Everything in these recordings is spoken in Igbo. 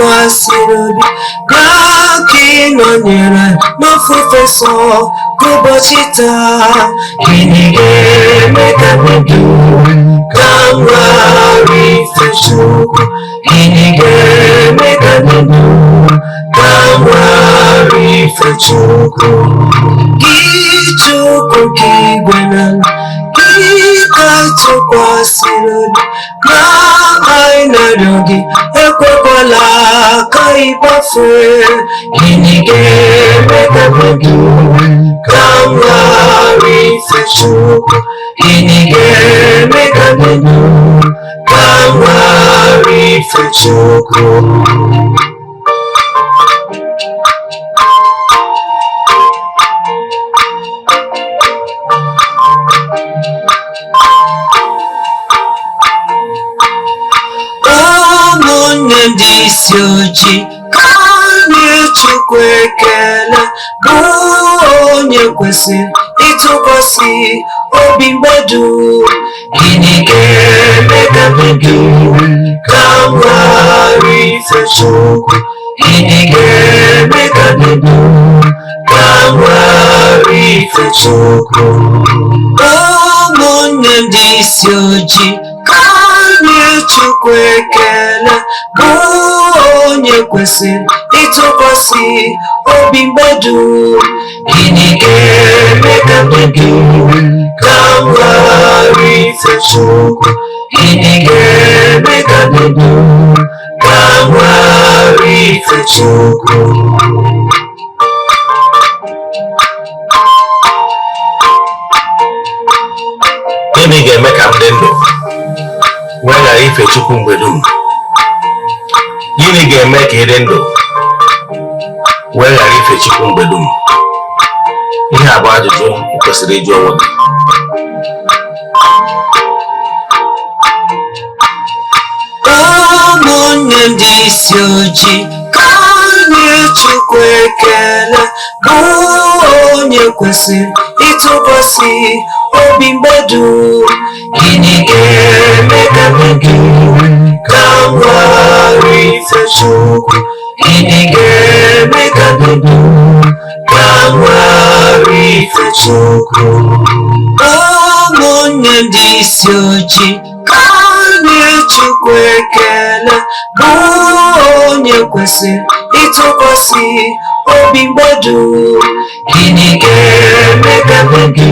tụkwasịrị obi gaa ka ị nọnyere n'ofufe nsọ ka ụbọchị taa. Gịnị ga-eme ka ndụ ka m ghara ife Chukwu? Gịnị ga-eme ka ndụ ka m ghara ife Chukwu? Gị Chukwu nke igwe na gị ka tụkwasịrị obi ka anyị na-arịọ gị ekwekwala ka ị gbafee. Gịnị ga-eme ka ndụ ka m ghara ife Chukwu? Gịnị ga-eme ka ndụ ka m ghara ife Chukwu? Ụmụnne m dị isi ojii ka anyị Chukwu ekele, bụ onye kwesịrị ịtụkwasị obi mgbe dum. Gịnị ga-eme ka ndụ ka m ghara ife Chukwu? Gịnị ga-eme ka ndụ ka m ghara ife Chukwu? Ụmụnne m dị isi ojii ka anyị Chukwu ekele, bụ onye kwesịrị ịtụkwasị obi mgbe dum. Gịnị ga-eme ka ndụ ka m ghara ife Chukwu? Gịnị ga-eme ka ndụ ka m ghara ife Chukwu? Gịnị ga-eme ka m dị ndụ wee ghara ife Chukwu mgbe dum? Gịnị ga-eme ka ị dị ndụ wee ghara ife Chukwu mgbe dum? Ihe a bụ ajụjụ ị kwesịrị ịjụ onwe gị. Ụmụnne m dị isi ojii ka anyị Chukwu ekele, bụ onye kwesịrị ịtụkwasị obi mgbe dum. Gịnị ga-eme ka ndụ ka m ghara ife Chukwu? Gịnị ga-eme ka ndụ ka m ghara ife Chukwu? Ụmụnne m dị isi ojii ka anyị Chukwu ekele, bụ onye kwesịrị ịtụkwasị obi mgbe dum. Gịnị ga-eme ka ndụ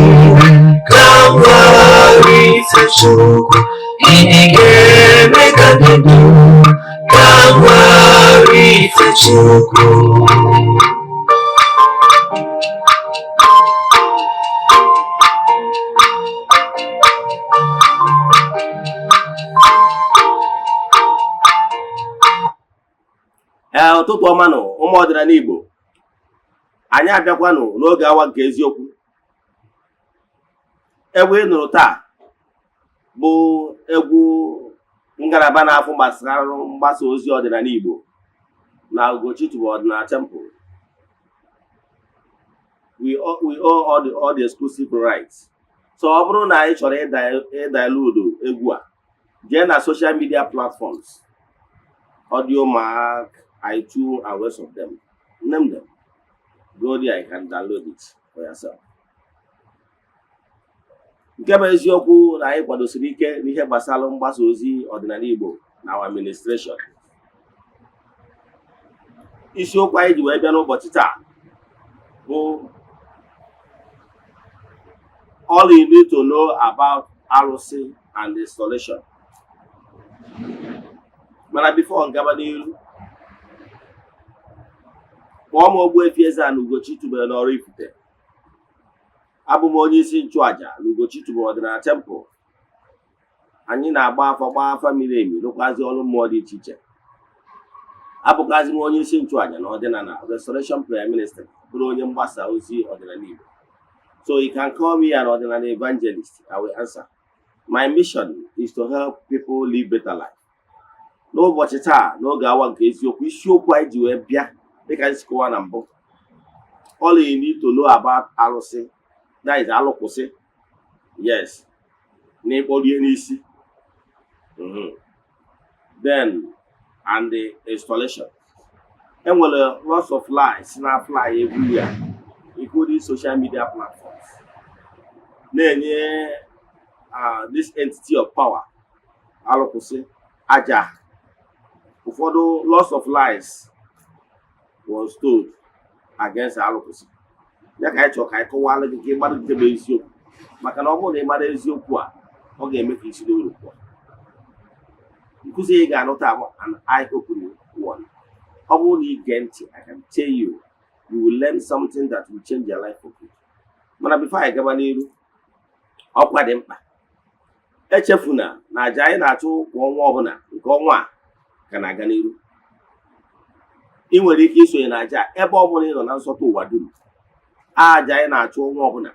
ka m ghara ife Chukwu? Gịnị ga-eme ka ndụ ka m ghara ife Chukwu? Ụtụtụ ọma nụ ụmụ ọdịnala Igbo, anyị abịakwanụ n'oge awa nke eziokwu. Egwu ị nụrụ taa bụ egwu ngalaba na-afụ gbasara mgbasa ozi ọdịnala Igbo na Ugochitubelu ọdịnala temple. We own all the exclusive rights. So ọ bụrụ na anyị chọrọ ịdaludu egwu a, jee na social media platforms, Audiomack, iTunes, and rest of them. Name them. Go there, you can download it for yourself. Nke bụ eziokwu na anyị kwadosiri ike n'ihe gbasara mgbasa ozi ọdịnala Igbo na our administration. Isiokwu anyị ji wee bịa n'ụbọchị taa bụ all you need to know about Arusi and installation. Mana before ngaba n'iru, kpọọ m Ogbuefi Eze-Ana Ugochitubelu na oraifite. Abụ m onye isi nchụaja na Ugochitubelu ọdịnala temple. Anyị na-agba afa miri emi, rụkwazi ọrụ mmụọ dị iche iche. Abụkwazi m onye isi nchụaja na ọdịnala restoration prayer ministry, bụrụ onye mgbasa ozi ọdịnala Igbo. So you can call me an ordinary evangelist. I will answer. My mission is to help people live better life. N'ụbọchị taa n'oge awa nke eziokwu, isiokwu anyị ji wee bịa dịka anyị si kọwaa na mbụ. All you need to know about Arusi, that is alụkwụsị. Yes. N'ịkpọrie n'isi. Then and the installation. enwere lots of lies na-fly everywhere, including social media platforms, na-enye this entity of power alụkwụsị aja. Ụfọdụ lots of lies was told against alụkwụsị. Ya ka anyị chọrọ ka anyị kọwalụ gị ka ị gbara nke bụ eziokwu, maka na ọ bụrụ na ị gbara eziokwu a, ọ ga-eme ka isi n'uru pụọ. Nkụzi ị ga-anụ taa bụ an eye-opening one. Ọ bụrụ na ị gee ntị, I can tell you, you will learn something that will change your life for good. Mana before anyị gaba n'iru, ọkwa dị mkpa. Echefuna na aja anyị na-achụ kwa ọnwa ọbụla nke ọnwa a ka na-aga n'iru. Ị nwere ike isonye na aja ebe ọbụla ị nọ na nsọtụ ụwa dum. Aja anyị na-achụ ọnwa ọbụla.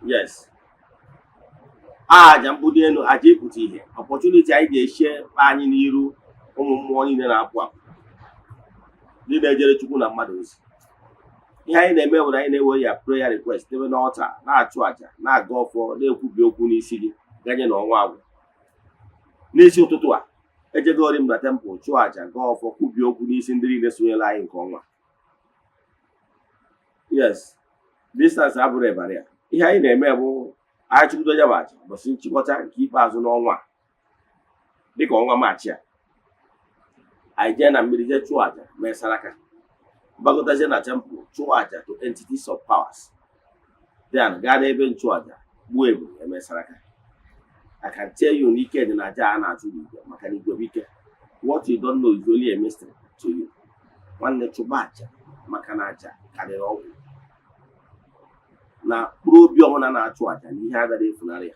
Yes. Aja mbudo elu, aja ịpụta ihe, opportunity anyị ga-eche anyị n'iru ụmụ mmụọ niile na-apụ apụ, ndị na-ejere Chukwu na mmadụ ozi. Ihe anyị na-eme bụ na anyị na-ewe ya prayer request debe n'ọlta, na-achụ aja, na-aga ọfọ, na-ekwubi okwu n'isi gị ganye na ọnwa agwụ. N'isi ụtụtụ a, ejegori m na temple chụọ aja, gaa ọfọ, kwubi okwu n'isi ndị niile sonyere anyị nke ọnwa. Yes, distance abụrụ ịbara ya. Ihe anyị na-eme bụ anyị chụkwudo ya bụ aja ụbọchị nchịkọta nke ikpeazụ n'ọnwa a, dịka ọnwa Maachị a. Anyị jee na mmiri jee chụọ aja mee saraka, gbagotazie na temple chụọ aja to entities of powers, then gaa n'ebe nchụaja gbuo ebu eme saraka. I can tell you n'ike dị na aja a na-achụ n'igwe, maka na igwe bụ ike. What you don't know is only a mystery to you. Nwanne chụba aja, maka na aja karịrị ọgwụ. Na mkpụrụ obi ọbụla na-achụ aja na ihe agaghị efunarị ya.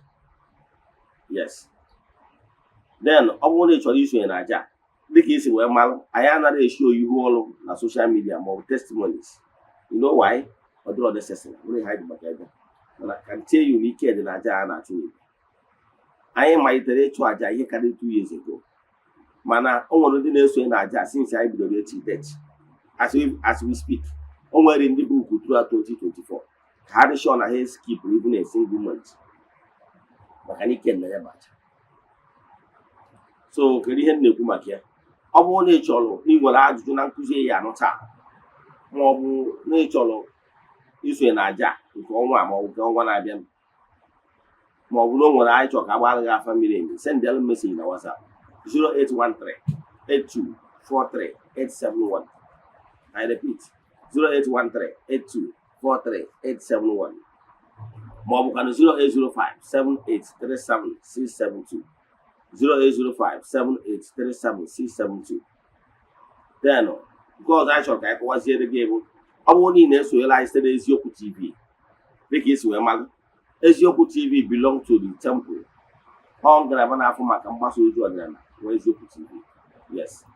Yes. Then ọ bụrụ na ị chọrọ isonye na aja dịka isi wee malụ, anyị anaghị eshi oyihu ọrụ na social media ma ọ bụ testimonies. You know why? Ọ dịrọ necessary. Nwere ha dị maka ebe. Mana I can tell you n'ike dị na aja a na-achụ n'igwe. Anyị malitere ịchụ aja ihe karịrị 2 years ago. Mana o nwere ndị na-esonye na aja since anyị bidoro echi date. As we speak, o nwere ndị bụ ukwu throughout 2024. Ka ha dị sure na ha skip even a single month. Maka n'ike dị na ya bụ aja. So kedu ihe m na-ekwu maka ya? Ọ bụrụ na ị chọrọ ịnwere ajụjụ na nkụzi ya anụ taa, ma ọ bụ na ị chọrọ isonye na aja nke ọnwa ma ọ bụ nke ọnwa na-abịa, ma ọ bụ na o nwere anyị chọrọ ka agbara gị afa mmiri emi, send them message na WhatsApp 0813-8243-871. I repeat, 0813-8243-871. Ma ọ bụ kana 0805-7837-672. 0805-7837-672. Then, nke ọzọ anyị chọrọ ka anyị kọwaziere gị bụ, ọ bụrụ na ị na-esonyere anyị site n'Eziokwu TV, dịka isi wee malụ, Eziokwu TV belong to the temple. Ọ ngalaba na-afụ maka mgbasa ozi ọdịnala nwe Eziokwu TV. Yes.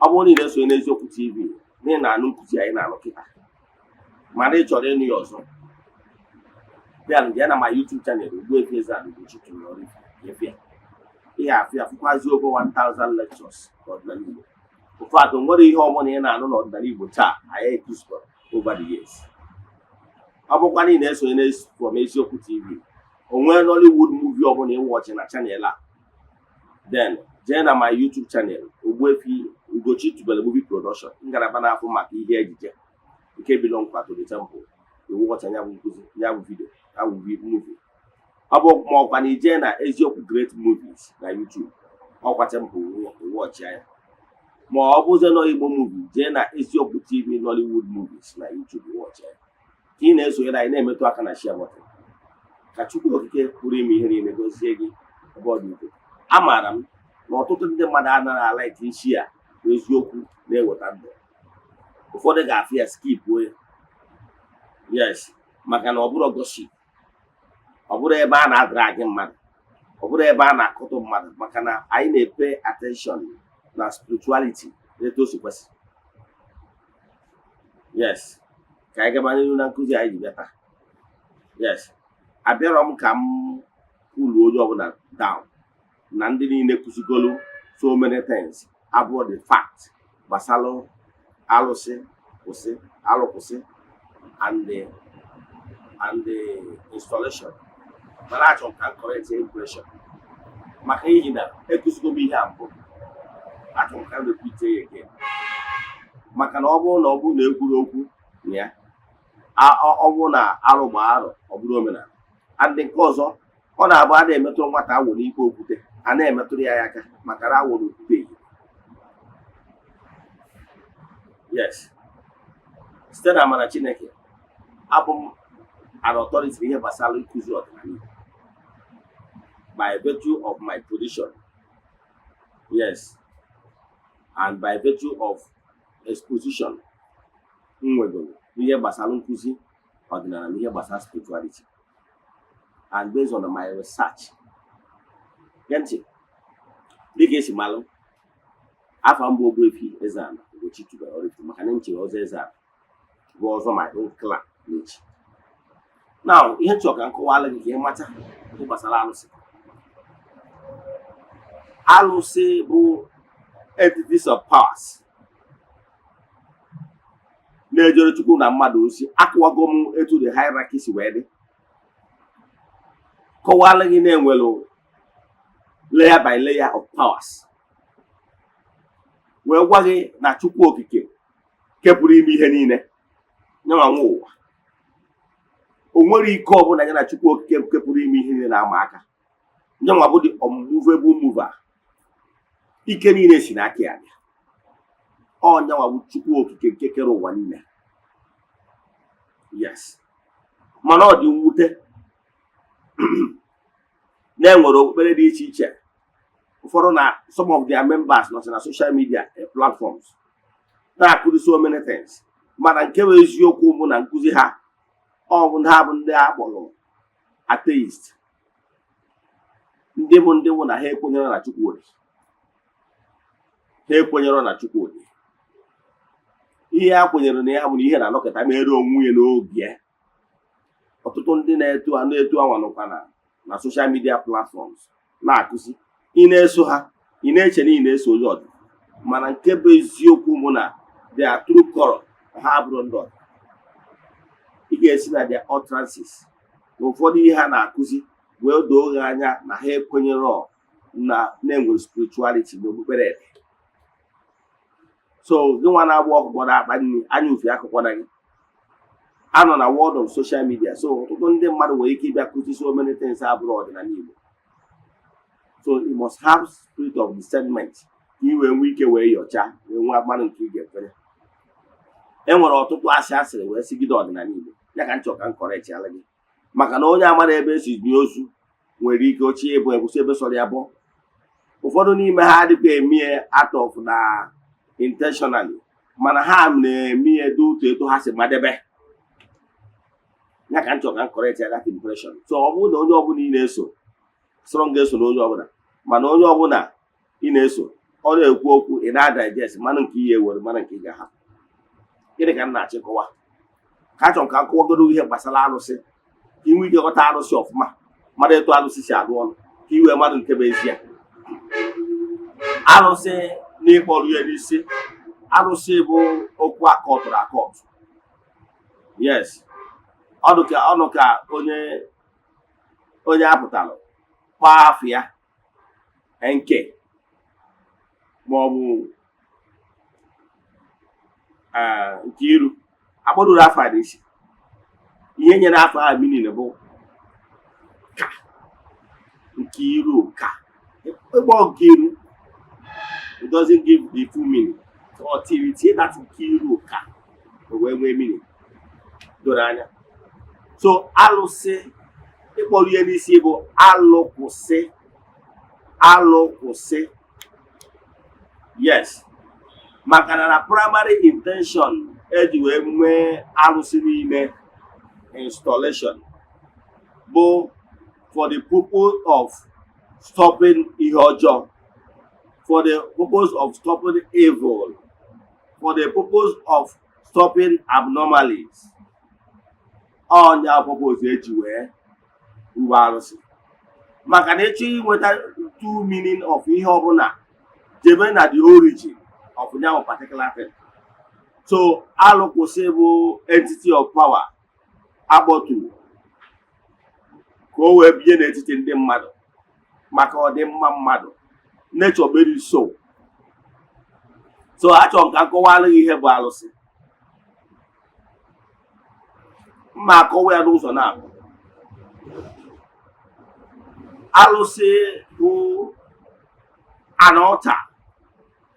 Ọ bụrụ na ị na-esonye n'Eziokwu TV, n'ihi na anụ nkụzi anyị na-alụ kịta, mana ị chọrọ ịnụ ya ọzọ, bịa na my YouTube channel Ogbuefi Eze-Ana ugochitubelu. Ihe afịa fụkwazi over 1000 lectures n'ọdịnala Igbo. Ụfọdụ nwere ihe ọbụla ị na-anụ n'ọdịnala Igbo taa anyị ekuzikọrọ over the years. Ọ bụkwa na ị na-esonye from Eziokwu TV, o nwee Nollywood movie ọbụla ị wọchị na channel a, then jee na my YouTube channel Ogbuefi Ugochitubelu movie production, ngalaba na-afụ maka ihe ejije nke belong to the temple. Iwu wọcha ya bụ nkụzi, ya bụ video, ya bụ movie. Ọ bụ ma ọkwa na ije na Eziokwu Great Movies na YouTube, ọkwa temple wọchị ya. Ma ọ bụzie nọ Igbo movie, jee na Eziokwu TV Nollywood Movies na YouTube wọchị ya. Ka ị na-esonyere anyị na-emetụ aka na share button. Ka Chukwu Okike pụrụ ime ihe niile gozie gị ebe ọ dị ukwuu. Amaara m na ọtụtụ ndị mmadụ anaghị ala ike isi a eziokwu na-eweta ndụ. Ụfọdụ ga-afụ ya skipụo ya. Yes, maka na ọ bụrụ gossip, ọ bụrụ ebe a na-adịra gị mmadụ, ọ bụrụ ebe a na-akụtụ mmadụ, maka na anyị na-epe attention na spirituality etu o si kwesị. Yes, ka anyị gaba n'ihu na nkụzi anyị ji bịa taa. Yes, abịarọ m ka m kwulu onye ọbụla down na ndị niile kụzigolu so many things abụọ the fact gbasalụ alụsị kwụsị, alụ kwụsị and the installation. Mana achọrọ ka m correct impression, maka ihi na ekụzigo m ihe a mbụ, achọrọ ka m repeat ya again. maka na ọ bụrụ na ekwuru okwu na ya ọ bụrụ na arụ gba arụ ọ bụrụ omenala. Adị nke ọzọ ọ na-abụ a na-emetụrụ nwata awụrụ ikpe okwute a na-emetụrụ ya aka maka na awụrụ okwute yi. Yes, site na amara Chineke abụ m an authority ihe gbasara ịkụzi ọdịnala by virtue of my position. Yes, and by virtue of exposition nwegoro ihe gbasara nkụzi ọdịnala na ihe gbasara spirituality, and based on my research. Gee ntị, dịka esi malụ afọ mbụ Ogbuefi Eze-Ana ugochitubelu oraifite maka na nchiri ọzọ Eze-Ana bụ ọzọ my own clan n'echi. Now ihe chọrọ ka m kọwara gị ka ị mata ihe gbasara alụsị. Alụsị bụ entities of powers na-ejere Chukwu na mmadụ ozi. Akụwago m etu the hierarchy si wee dị, kọwara gị na-enwelu layer by layer of powers, wee gwa gị na Chukwu okike kepụrụ ime ihe niile nyanwa nwa ụwa. O nwere ike ọbụla ya na Chukwu okike kepụrụ ime ihe niile na-ama aka. Nyanwa bụ the unmovable mover. Ike niile si n'aka ya bịa. Ọ nyanwa bụ Chukwu okike nke kere ụwa niile. Yes, mana ọ dị mwute na-enwere okpukpere dị iche iche. Ụfọdụ na some of their members nọ na social media platforms na-akụzi so many things, mana nke bụ eziokwu bụ na nkụzi ha ọ bụ ha bụ ndị a kpọrọ atheist, ndị bụ na ha ekwenyere na Chukwu dị. Ha ekwenyere na Chukwu dị. Ihe ha kwenyere na ya bụ na ihe na-anọkọta mere onwe ya n'oge. Ọtụtụ ndị na-eto anwa nọkwa na social media platforms na-akụzi. Ị na-eso ha, ị na-eche na ị na-eso onye ọdụ, mana nke bụ eziokwu bụ na their true color ha abụrụ ndị ọdụ. Ị ga-esi na their utterances na ụfọdụ ihe ha na-akụzi wee doo gị anya na ha ekwenyere na-enwere spirituality na okpukpere ede. So gị nwa na-agba ọkụkọ na-akpa nri anya ufe akụkwana gị anọ na world of social media. So ọtụtụ ndị mmadụ nwere ike ịbịa kụzi so many things abụrụ ọdịnala Igbo. So you must have spirit of discernment ka ị wee nwee ike wee yọchaa wee nwa mmadụ nke ị ga-ekwenye. Enwere ọtụtụ asị asịrị wee sigide ọdịnala Igbo, ya ka m chọrọ ka m kọrechịala gị, maka na onye amara ebe esi nye ozu nwere ike ochie ebu ebusi ebe sọrọ ya bụ. Ụfọdụ n'ime ha adịkwa eme out of na intentionally, mana ha na-eme dị etu ha si madebe. Ya ka m chọrọ ka m kọrechịa that impression. So ọ bụrụ na onye ọbụla ị na-eso strong ga-eso na onye ọbụla, mana onye ọbụla ị na-eso ọ na-ekwu okwu ị na-adigest mana nke ihe were mana nke ị ga-ahapụ. Gịnị ka m na-achịkọwa? Ka achọrọ ka m kọwagoro ihe gbasara alụsị ka ị nwee ike ghọta alụsị ọfụma, mmadụ etu alụsị si alụ ọrụ ka ị wee mmadụ nke bụ ezie. Alụsị na ịkpọrọ ya n'isi, alụsị bụ okwu akọtụrụ akọtụ. Yes, ọnụ ka onye apụtalụ kpaa afọ ya nke maọbụ nke iru akpọruru afọ a n'isi. Ihe nyere afọ a meaning bụ ka nke iru ka ịkpọ nke iru, it doesn't give the full meaning until you tie that nke iru ka o wee nwee meaning doro anya. So alụsị ịkpọrọ ihe n'isi bụ alụkwụsị. Alụkwụsị, yes, maka na primary intention eji wee nwee alụsị niile installation bụ for the purpose of stopping ihe ọjọọ, for the purpose of stopping evil, for the purpose of stopping abnormalities. Ọnya purpose eji wee uwe alụsị. Maka na echi inweta two meaning of ihe ọbụla jebe na the origin of that particular thing. So alụkwụsị bụ entity of power agbọtụ ka o wee binye n'etiti ndị mmadụ maka ọdịmma mmadụ, nature very so So achọrọ m ka nkọwalụ gị ihe bụ alụsị. Mma akọwa ya n'ụzọ na-abụ. Alụsị bụ an altar,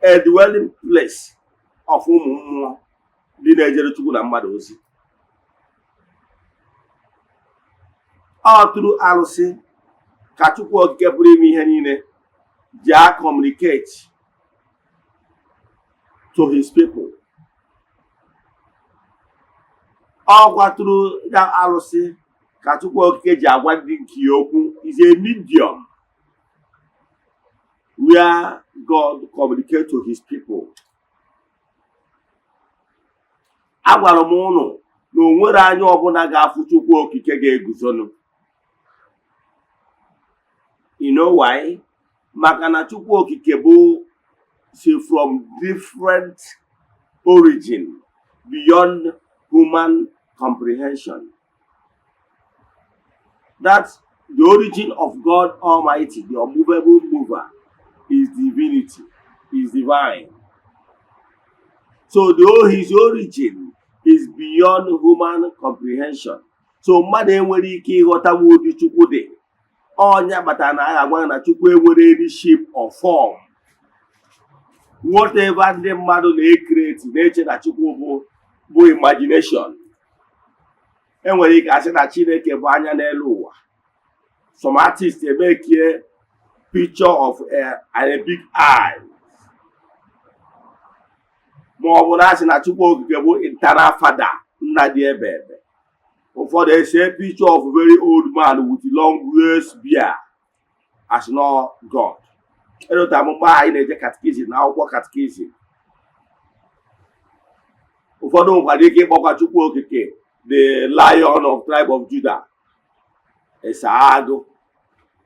a dwelling place of ụmụ mmụọ ndị na-ejere Chukwu na mmadụ ozi. Ọ tụrụ alụsị ka Chukwu okike pụrụ ime ihe niile ji communicate to his people. Ọ gwatụrụ ya alụsị ka Chukwu okike ji agwa ndị nke okwu. Is a medium where God communicates to his people. Agwara m ụnụ na o nwere anya ọbụla ga-afụ Chukwu okike ga-eguzonụ. You know why? Maka na Chukwu okike bụ from different origin beyond human comprehension. That's the origin of God Almighty, the unmovable mover, is divinity, is divine. So his origin is beyond human comprehension. So mmadụ enwere ike ịghọta ụdị Chukwu dị. Ọnya kpatara na agha agwa na Chukwu enwere any shape or form. Whatever ndị mmadụ na-ekreti na-eche na Chukwu bụ imagination. Enwere ike asị na Chineke bụ anya n'elu ụwa. Some artists make a picture of a big eye. Ma ọ bụ na asị na Chukwu okike bụ internal father, nna dị ebe ebe. Ụfọdụ ese picture of a very old man with long grace beard as no God. Elota mgbe anyị na-eje catechism na akwụkwọ catechism. Ụfọdụ nwekwara ike ịkpọkwa Chukwu okike the lion of tribe of Judah. Eze-Ana.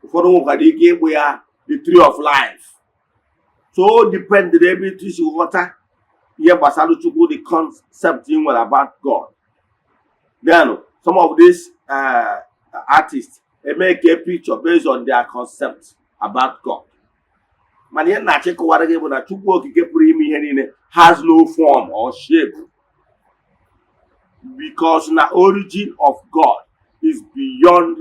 Ụfọdụ nwekwara ike ịkpọ ya the tree of life. So depend on ebe etu isi ghọta ihe gbasara Chukwu, the concept you nwere about God. Then some of these artists make a picture based on their concept about God. Mana ihe na-achịkọwara gị bụ na Chukwu okike pụrụ ime ihe niile has no form or shape, because the origin of God is beyond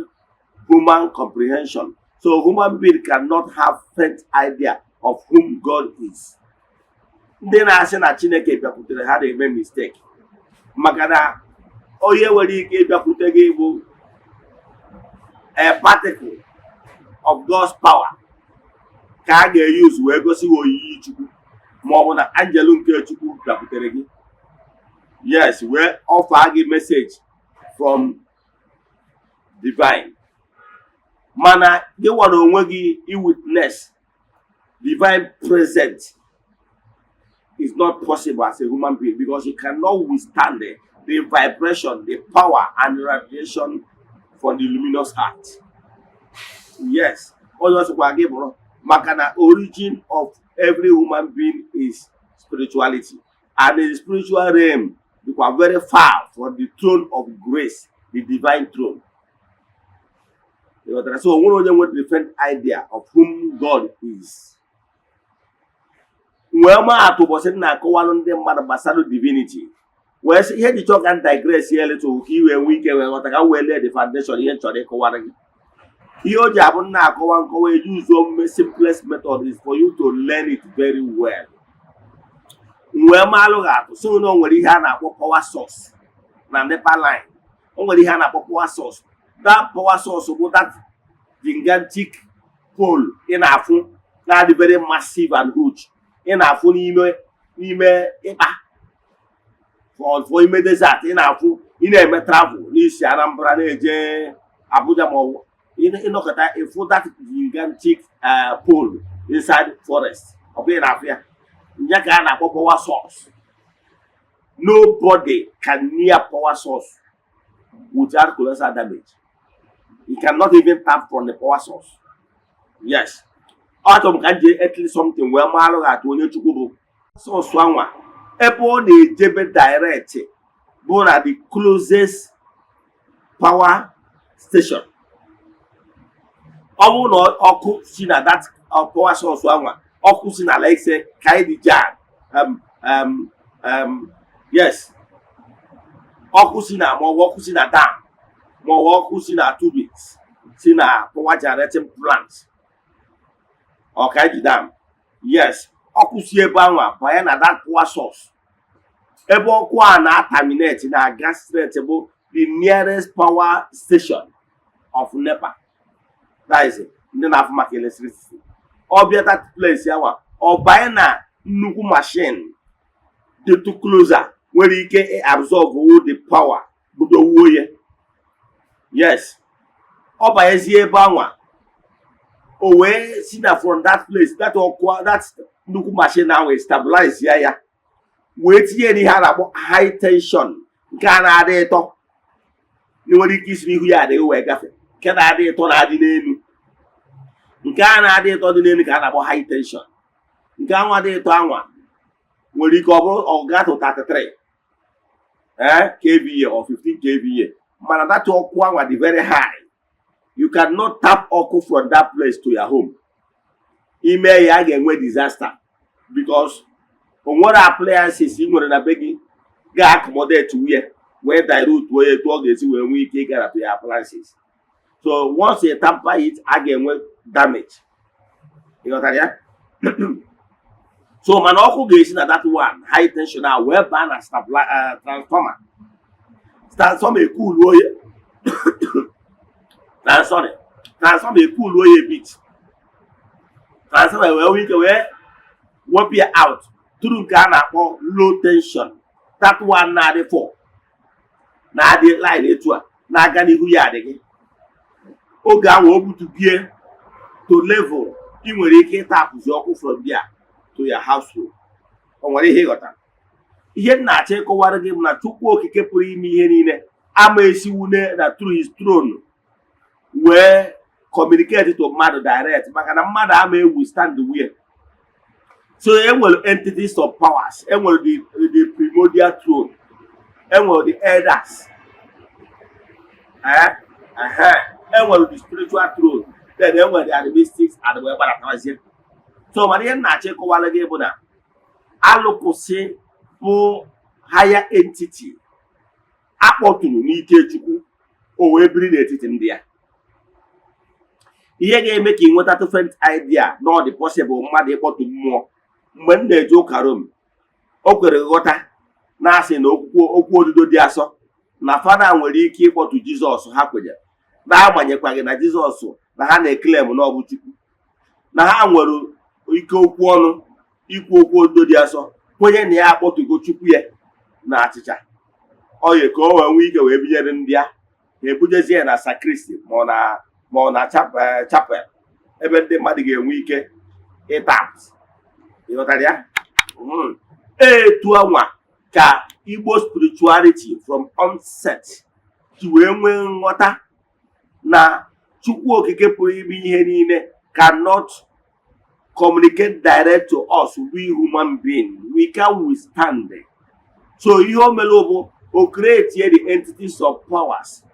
human comprehension. So human being cannot have faint idea of whom God is. Ndị na-asị na Chineke bịakwutere ha na-eme mistake. Maka na onye nwere ike ịbịakwute gị bụ a particle of God's power ka a ga-use wee gosi oyiyi Chukwu, ma ọ bụ na angel nke Chukwu bịakwutere gị. Yes, wee offer gị message from divine. Mana gị nwere onwe gị i-witness divine presence is not possible as a human being, because you cannot withstand the vibration, the power and the radiation from the luminous heart. Yes, also maka na origin of every human being is spirituality, and the spiritual realm they are very far from the throne of grace, the divine throne. So one of them with different idea of whom God is. Well, ma atụbọsị na-akọwalụ ndị mmadụ gbasara divinity. Wee sị ihe dị chọọ ka digress here little ka iwe nwee ike wee ghọta ka wee lay the foundation ihe chọrọ ịkọwara gị. Ihe o ji abụ na-akọwa nkọwa use simplest method is for you to learn it very well. Wee ma alụ ga-atụ so na o nwere ihe a na-akpọ power source na NEPA line. O nwere ihe a na-akpọ power source. That power source bụ that gigantic pole ị na-afụ na-adị very massive and huge. Ị na-afụ n'ime ịkpa for ime desert. Ị na-afụ ị na-eme travel n'isi Anambra na-eje Abuja ma ọ ịnọkọta ịfụ that gigantic pole inside forest. Ọ bụ ị na-afụ ya. Ya ka a na-akpọ power source. Nobody can near power source without collateral damage. You cannot even tap from the power source. Yes. Atom can do at least something where Malo at onye Chukwu bụ so swanwa. Ebe ọ na-ejebe direct bụ na the closest power station. Ọ bụ na ọkụ si na that power source anwa, ọkụ si na like say Kaidi Jan, yes, ọkụ si na maọbụ ọkụ si na dam maọbụ ọkụ si na turbines si na power generating plant ọka ji dam, yes, ọkụ si ebe anwa banye na that power source, ebe ọkụ a na-ataminate na gas straight bụ the nearest power station of NEPA, that is ndị na-afụ maka electricity. Ọ bịa that place yawa ọ banye na nnukwu machine dị too closer nwere ike absorb the power budowuo ya, yes, ọ banyezie ebe anwa o wee si na from that place that ọkụ that nnukwu machine ahụ stabilize ya wee tinye n'ihe a na-akpọ high tension nke a na-adị ịtọ nwere ike isi n'ihu ya adịghị wee gafe, nke na-adị ịtọ na-adị n'elu, nke a na-adị ịtọ dị n'elu ka a na-akpọ high tension. Nke anwa dị ịtọ anwa nwere ike ọ bụrụ ọgatụ 33 kVA or 15 kVA, mana that ọkụ anwa dị very high. You cannot tap ọkụ from that place to your home. Ime ya ga-enwe disaster because o nwere appliances ị nwere na be gị ga-accommodate where wee direct wee etu ọ ga-esi wee nwee ike ịgara to your appliances. So once you tamper it, a ga-enwe damage. Ịghọtara ya? So mana ọkụ ga-esi na that one high tension a wee baa na transformer. Transformer ekuluo ya transformer ekuluo ya bit. Transformer wee nwee ike wee wepụ ya out through nke a na-akpọ low tension. That one na-adị 4 na-adị line etu a na-aga n'ihu ya adịghị. Oge ahụ o butubie to level ị nwere ike ịtapụzi ọkụ from there to your household. O nwere ihe ịghọta. Ihe m na-achọ ịkọwara gị bụ na Chukwu okike pụrụ ime ihe niile ama esiwune na through his throne wee communicate to mmadụ direct, maka na mmadụ ama withstand the will. So enwere entities of powers, enwere the primordial throne, enwere the elders, enwere the spiritual throne, then enwere the animastics and wee gbaratazie. So mana ihe na-achọ ịkọwara gị bụ na alụkwụsị bụ higher entity akpọtụrụ n'ike Chukwu o wee biri n'etiti ndị ya. Ihe ga-eme ka ị nweta different idea na ọ dị possible mmadụ ịkpọtụ mmụọ. Mgbe m na-eje ụka Rom, o kwere nghọta na-asị na okwu odido dị asọ na fada nwere ike ịkpọtụ Jizọs ha kwenyere, na-amanyekwaghị na Jizọs na ha na-eklem na ọ bụ Chukwu, na ha nwere ike okwu ọnụ ikwu okwu odido dị asọ kwenye na ya akpọtụgo Chukwu ya na achịcha oye ka o wee nwee ike wee binyere ndị ya ebujezie na sakristi ma ọ na chapel ebe ndị mmadụ ga-enwe ike ịtapt. Ịghọtara ya? Etu anwa ka Igbo spirituality from onset ji wee nwee nghọta na Chukwu okike pụrụ ime ihe niile cannot communicate direct to us, we human being. We can withstand it. So ihe o mere bụ o create the entities of powers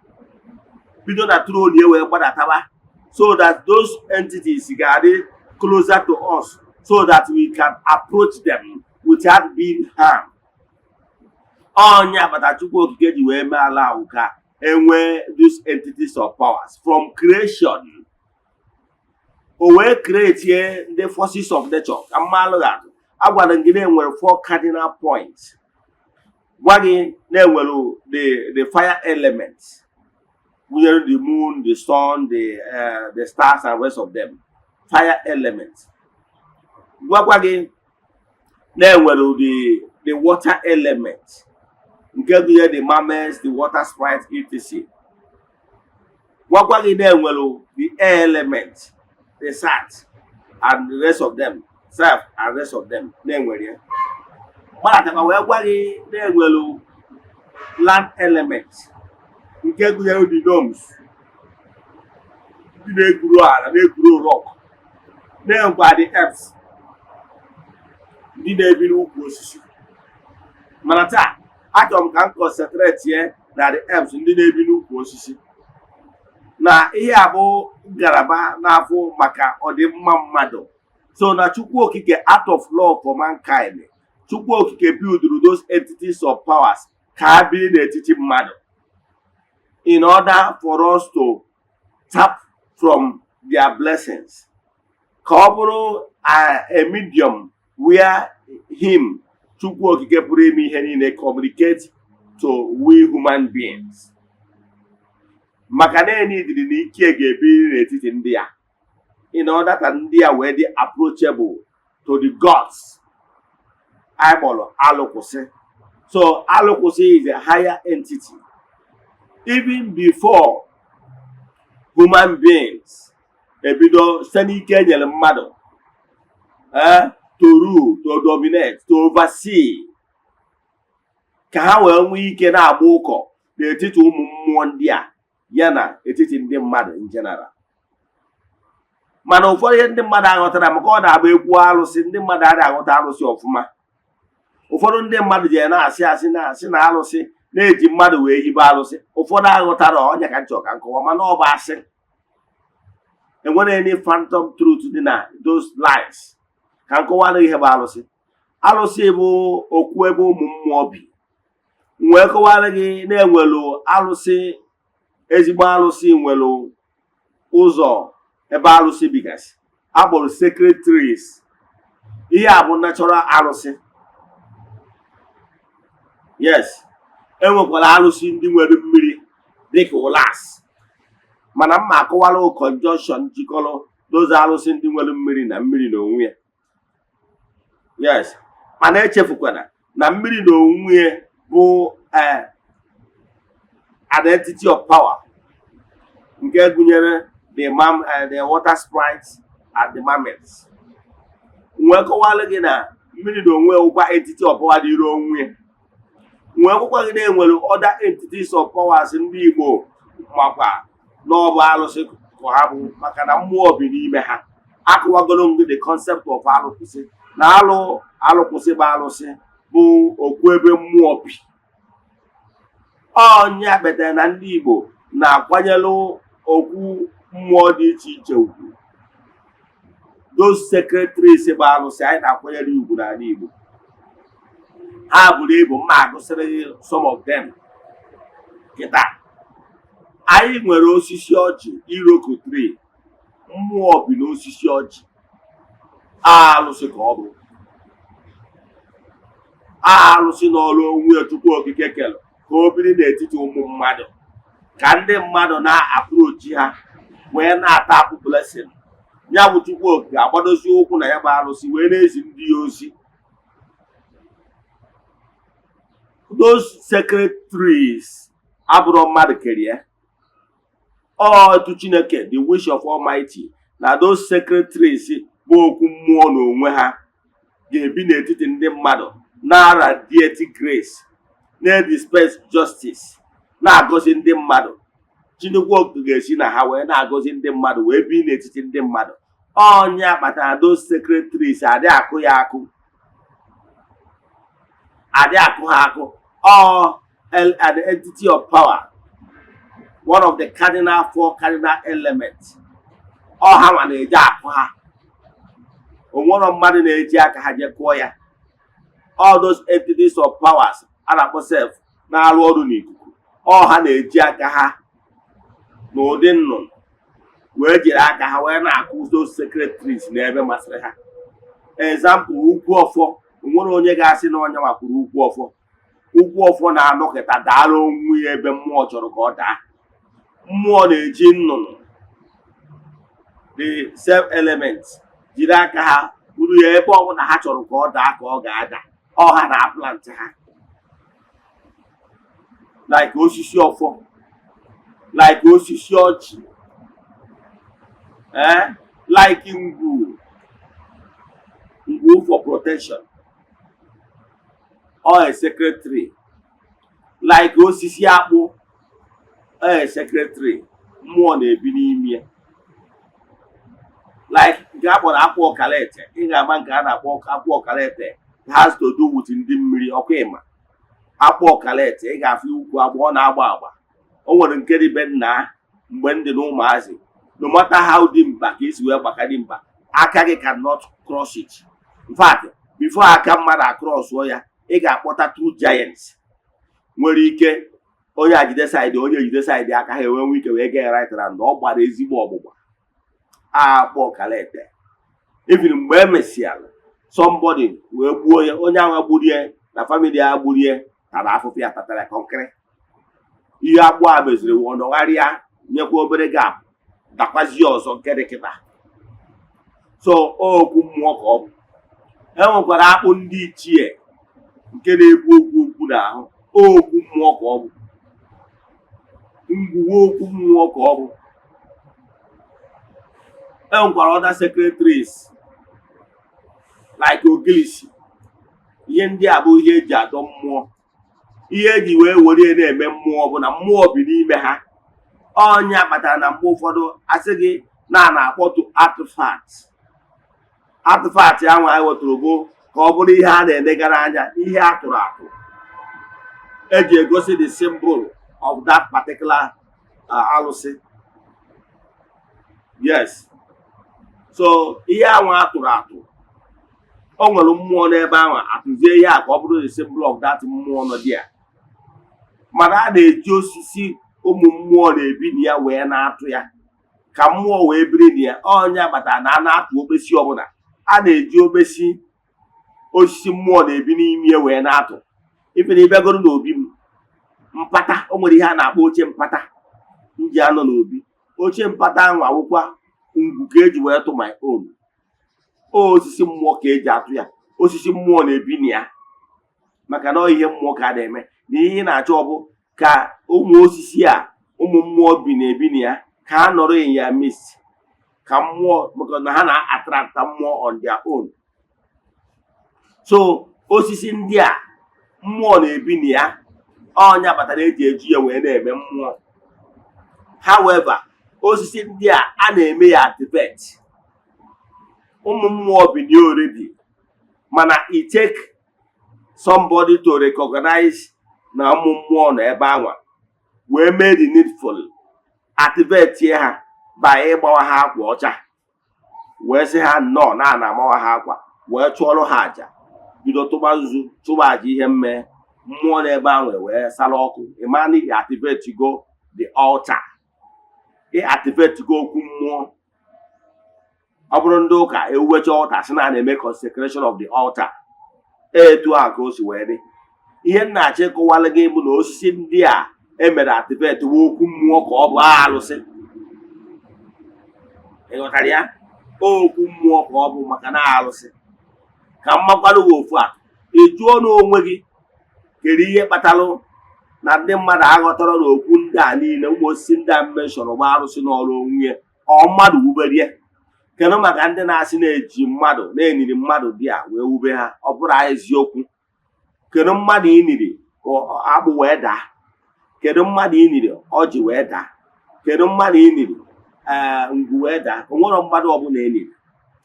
bido na throne ya wee gbadataba, so that those entities ga-adị closer to us so that we can approach them without being harmed. Onye abata Chukwu okike ji wee mee ala ahụ ka enwee those entities of powers from creation. O wee create the forces of nature. Amalụghị agwara gị na-enwere 4 cardinal points. Gwa gị na-enwere the fire elements, the moon, the sun, the stars and rest of them. Fire elements. Gwa gị na-enwere the water element, nke gụnyere the mammals, the water sprites, etc. Gwa gị na-enwere the air element, the sat and the rest of them, self and rest of them. Na-enwere ya. Gbadatama wee gwa gị na-enwere land element, nke gụnyere the domes, ndị na-egwuru ala na-egwuru rock, na-enwekwa the earths, ndị na-ebi n'ukwu osisi. Mana taa achọrọ m ka m concentrate na the earths, ndị na-ebi n'ukwu osisi, na ihe abụ ngalaba na-afụ maka ọdịmma mmadụ. So na Chukwu okike out of love for mankind Chukwu okike build those entities of powers ka ha biri n'etiti mmadụ in order for us to tap from their blessings. Ka ọ bụrụ a medium where him Chukwu okike pụrụ ime ihe niile communicate to we human beings. Maka na enidiri na ike ga-ebiri n'etiti ndị a in order that ndị a wee dị approachable to the gods. I kpọrọ alụkwụsị. So alụkwụsị is a higher entity. Even before human beings ebido site n'ike enyere mmadụ to rule, to dominate, to oversee, ka ha wee nwee ike na-agba ụkọ n'etiti ụmụ mmụọ ndị a ya na etiti ndị mmadụ in general. Mana ụfọdụ ihe ndị mmadụ aghọtara maka ọ na-agba ekwu alụsị, ndị mmadụ adịghị aghọta alụsị ọfụma. Ụfọdụ ndị mmadụ ji na-asị na alụsị na-eji mmadụ wee hibe alụsị. Ụfọdụ aghọtara ọnya ka nchọ ka nkọwa, mana ọ bụ asị. Enwere any phantom truth dị na those lies. Ka nkọwa na ihe bụ alụsị. Alụsị bụ okwu ebe ụmụ mmụọ bi. Wee kọwara gị na-enwelu alụsị, ezigbo alụsị nwelu ụzọ ebe alụsị bigasị. Akpọrọ sacred trees. Ihe a bụ natural alụsị. Yes, enwekwara alụsị ndị nwere mmiri dịka ụlas. Mana mma akọwala conjunction jikọrọ dozie alụsị ndị nwere mmiri na mmiri n'onwe ya. Yes, mana echefukwana na mmiri n'onwe ya bụ an entity of power nke gụnyere the water sprites and the mermaids. Nwee kọwala gị na mmiri n'onwe ụkwa entity of power dịrị onwe ya. Nwee kwụkwa gị na-enwere other entities of powers ndị Igbo makwa n'ọbụ alụsị ka ha bụ maka na mmụọ bi n'ime ha. Akụwagoro m the concept of alụkwụsị na alụkwụsị bụ alụsị bụ okwu ebe mmụọ bi. Ọnya kpetara na ndị Igbo na-akwanyelu okwu mmụọ dị iche iche ugwu. Those secretaries bụ alụsị anyị na-akwanyere ugwu n'ala Igbo. Ha buru ibu, mma agụsịrị some of them. Kịta anyị nwere osisi ọjị, iroko tree. Mmụọ bi n'osisi ọjị. Alụsị ka ọ bụ. Alụsị n'ọrụ onwe Chukwu okike kere ka o biri n'etiti ụmụ mmadụ, ka ndị mmadụ na-apụrochi ha wee na-ata apụ blessing. Ya bụ Chukwu okike agbadozi ụkwụ na ya bụ alụsị wee na-ezi ndị ya ozi. Those sacred trees abụrụ mmadụ kere ya. Otu Chineke, the wish of Almighty, na those sacred trees bụ okwu mmụọ n'onwe ha ga-ebi n'etiti ndị mmadụ na-radiate grace, na-dispense justice, na-agọzi ndị mmadụ. Chineke okike ga-esi na ha wee na-agọzi ndị mmadụ wee bi n'etiti ndị mmadụ. Ọnya kpatara those sacred trees adị akụ ya akụ. Adị akụ ha akụ. An entity of power. One of the four cardinal elements. Ha nwa na-eji akụ ha. Onwere mmadụ na-eji aka ha je kụọ ya. All those entities of powers a na-akpọ self na-arụ ọrụ n'ikuku. Ha na-eji aka ha n'ụdị nnụnụ wee jiri aka ha wee na-akụ those sacred trees n'ebe masịrị ha. Example, ugwu ọfọ. Onwere onye ga-asị na onye makwuru ugwu ọfọ. Ugwu ọfọ na-anọkịta daara onwe ya ebe mmụọ chọrọ ka ọ daa. Mmụọ na-eji nnụnụ, the self elements, jiri aka ha buru ya ebe ọbụla ha chọrọ ka ọ daa ka ọ ga-ada. Ha na-aplant ha like osisi ọfọ, like osisi ọjị, like ngwu for protection. A secretary, like osisi akpụ, a secretary, mmụọ na-ebi n'ime ya. Like nke a kpọrọ akpụ ọkalete, ị ga-ama nke a na-akpọ akpụ ọkalete has to do with ndị mmiri. Ọkwa ịma akpụ ọkalete, ị ga-afụ ukwu agba ọ na-agba agba. O nwere nke dị be nna mgbe ndị na ụmụazị, no matter how dị mkpa ka isi wee gbaka dị mkpa, aka gị cannot cross it. In fact, before aka mmadụ across ya ị ga-akpọta 2 giants nwere ike onye ajide side onye ejide side aka ha enwe ike wee get right hand. Ọ gbara ezigbo ọgbụgba akpọ kalete. Even mgbe emesiala somebody wee gbuo ya, onye ahụ gburie na family ya gburie tara afụfụ ya, tatara kọnkịrị. Ihe agbụ a meziri ọnọgharịa nyekwa obere gap dakwazie ọzọ nke dị kịta. So okwu mmụọ ka ọ bụ. Enwekwara akpụ ndị ichie nke na-ekwu okwu n'ahụ, okwu mmụọ ka ọ bụ. Ngwuwe okwu mmụọ ka ọ bụ. Enwekwara other secretaries like ogilisi. Ihe ndị a bụ ihe eji adọ mmụọ. Ihe eji wee were na-eme mmụọ bụ na mmụọ bi n'ime ha. Onye kpatara na mgbe ụfọdụ asị gị na-akpọtụ artifact. Artifact ahụ anyị wetụrụ bụ ka ọ bụrụ ihe a na-enegara anya, ihe atụrụ atụ. Eji egosi the symbol of that particular alụsị. Yes. So ihe ahụ atụrụ atụ, o nwere mmụọ n'ebe ahụ, atụzie ihe a ka ọ bụrụ the symbol of that mmụọ nọ dị ya. Mana a na-eji osisi ụmụ mmụọ na-ebi na ya wee na-atụ ya ka mmụọ wee biri na ya. Onye agbata na a na-atụ obesi ọbụla, a na-eji obesi osisi mmụọ na-ebi n'ime ya wee na-atụ. Ife na ịbịagoro n'obi m mpata, o nwere ihe a na-akpọ oche mpata nji anọ n'obi. Oche mpata ahụ awụkwa ngwu ka eji wee tụ my own. Osisi mmụọ ka eji atụ ya, osisi mmụọ na-ebi na ya, maka na ihe mmụọ ka a na-eme. Na ihe na-achọ ọ bụ ka ụmụ osisi a ụmụ mmụọ bi na-ebi na ya ka ha nọrọ in ya midst, ka mmụọ, maka na ha na-attracta mmụọ on their own. So osisi ndị a mmụọ na-ebi na ya, onye batara eji ya wee na-eme mmụọ. However, osisi ndị a na-eme ya activate. Ụmụ mmụọ bi na already, mana it take somebody to recognize na ụmụ mmụọ nọ ebe ahụ wee mee the needful, activate ha by ịgbawa ha akwa ọcha, wee sị ha nnọọ na amawa ha akwa, wee chụọrọ ha aja, bido tụba nzu, chụba aja ihe mmee. Mmụọ n'ebe ahụ wee sara ọkụ. Ịmana ị activate go the altar, ị activate go okwu mmụọ. Ọ bụrụ ndị ụka ewuwecha altar sị na na-eme consecration of the altar. Etu a ka o si wee dị. Ihe m na-achọ ịkọwalụ gị bụ na osisi ndị a emere activate wee okwu mmụọ ka ọ bụ alụsị. Ịghọtara ya? Okwu mmụọ ka ọ bụ maka na alụsị. Ka mmakwarụ gị ofu a, ị jụọ n'onwe gị kedu ihe kpatalụ na ndị mmadụ aghọtara na okwu ndị a niile, ụmụ osisi ndị a menshọn bụ arụsị n'ọrụ onwe ọ mmadụ wuberie. Kedu maka ndị na-asị na-eji mmadụ na-eniri mmadụ dị a wee wube ha, ọ bụrụ eziokwu? Kedu mmadụ iniri agbụ wee daa? Kedu mmadụ iniri ọjị wee daa? Kedu mmadụ iniri ngwu wee daa? O nwere mmadụ ọbụla eniri.